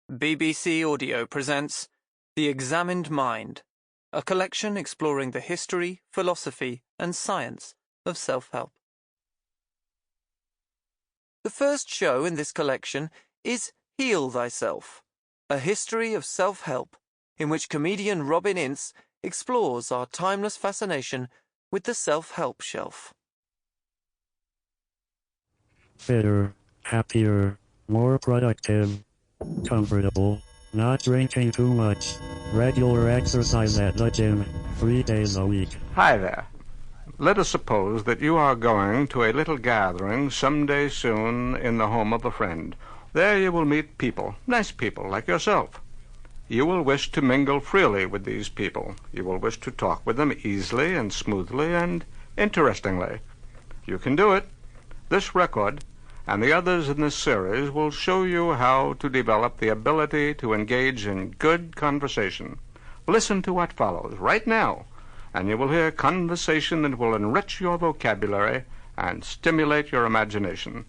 BBC Audio presents The Examined Mind, a collection exploring the history, philosophy, and science of self-help. The first show in this collection is Heal Thyself, a history of self-help, in which comedian Robin Ince explores our timeless fascination with the self-help shelf. Fitter, happier, more productive, comfortable, not drinking too much, regular exercise at the gym, 3 days a week. Hi there. Let us suppose that you are going to a little gathering someday soon in the home of a friend. There you will meet people, nice people like yourself. You will wish to mingle freely with these people. You will wish to talk with them easily and smoothly and interestingly. You can do it. This record and the others in this series will show you how to develop the ability to engage in good conversation. Listen to what follows right now, and you will hear conversation that will enrich your vocabulary and stimulate your imagination.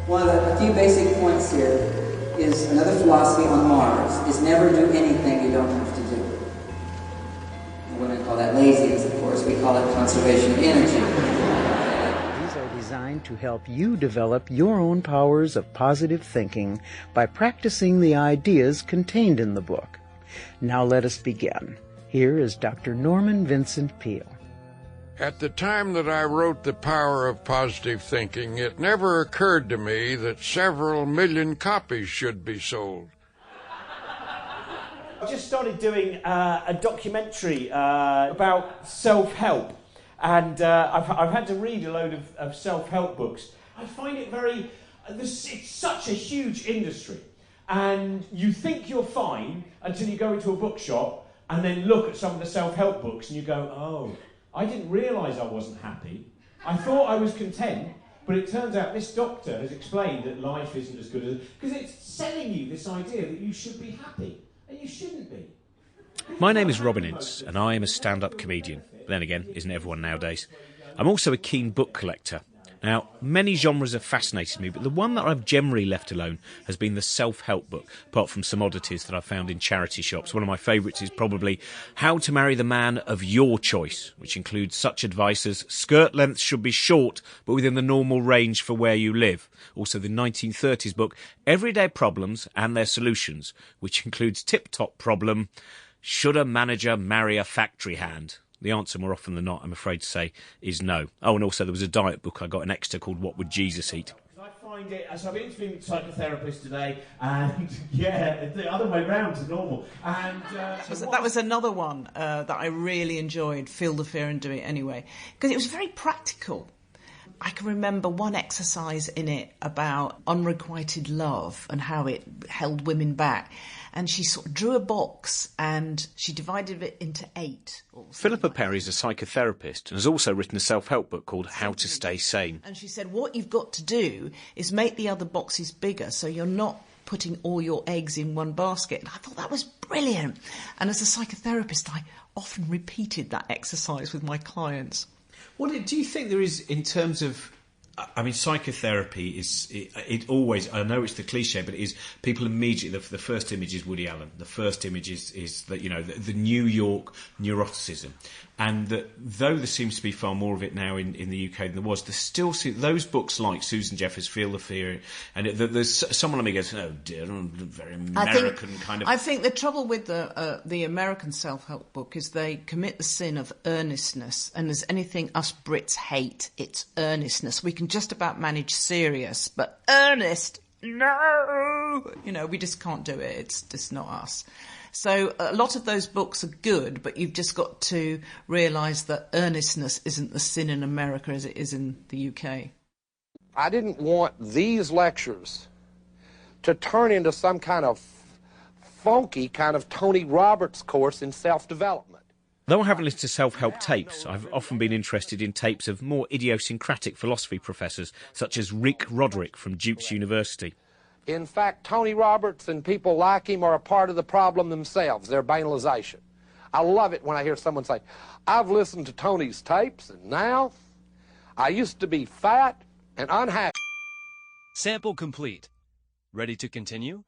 One of the few basic points here is another philosophy on Mars is never do anything you don't have to do. And women call that laziness, of course. We call it conservation of energy. These are designed to help you develop your own powers of positive thinking by practicing the ideas contained in the book. Now let us begin. Here is Dr. Norman Vincent Peale. At the time that I wrote The Power of Positive Thinking, it never occurred to me that several million copies should be sold. I just started doing a documentary about self-help, and I've had to read a load of self-help books. I find it it's such a huge industry, and you think you're fine until you go into a bookshop and then look at some of the self-help books and you go, oh, I didn't realise I wasn't happy. I thought I was content, but it turns out this doctor has explained that life isn't as good as... Because it's selling you this idea that you should be happy, and you shouldn't be. My name is Robin Ince, and I am a stand-up comedian. Then again, isn't everyone nowadays? I'm also a keen book collector. Now, many genres have fascinated me, but the one that I've generally left alone has been the self-help book, apart from some oddities that I've found in charity shops. One of my favourites is probably How to Marry the Man of Your Choice, which includes such advice as skirt length should be short, but within the normal range for where you live. Also the 1930s book, Everyday Problems and Their Solutions, which includes tip-top problem, should a manager marry a factory hand? The answer, more often than not, I'm afraid to say, is no. Oh, and also there was a diet book I got an extra called What Would Jesus Eat? I find it, as I've been interviewing a psychotherapist today, and yeah, the other way round to normal. And that was another one that I really enjoyed, Feel the Fear and Do It Anyway, because it was very practical. I can remember one exercise in it about unrequited love and how it held women back. And she sort of drew a box and she divided it into 8. Philippa Perry is a psychotherapist and has also written a self-help book called How to Stay Sane. And she said, what you've got to do is make the other boxes bigger so you're not putting all your eggs in one basket. And I thought that was brilliant. And as a psychotherapist, I often repeated that exercise with my clients. What do you think there is in terms of... I mean, psychotherapy is, it always, I know it's the cliche, but it is, people immediately, the first image is Woody Allen. The first image is that, you know, the New York neuroticism. And that though there seems to be far more of it now in the UK than there was, there's still those books like Susan Jeffers' Feel the Fear, and there's someone like me goes, oh dear, very American kind of... I think the trouble with the American self-help book is they commit the sin of earnestness, and as anything us Brits hate, it's earnestness. We can just about manage serious, but earnest, no! You know, we just can't do it. It's just not us. So a lot of those books are good, but you've just got to realise that earnestness isn't the sin in America as it is in the UK. I didn't want these lectures to turn into some kind of funky kind of Tony Robbins course in self-development. Though I haven't listened to self-help tapes, I've often been interested in tapes of more idiosyncratic philosophy professors, such as Rick Roderick from Duke's University. In fact, Tony Robbins and people like him are a part of the problem themselves, their banalization. I love it when I hear someone say, I've listened to Tony's tapes, and now I used to be fat and unhappy. Sample complete. Ready to continue?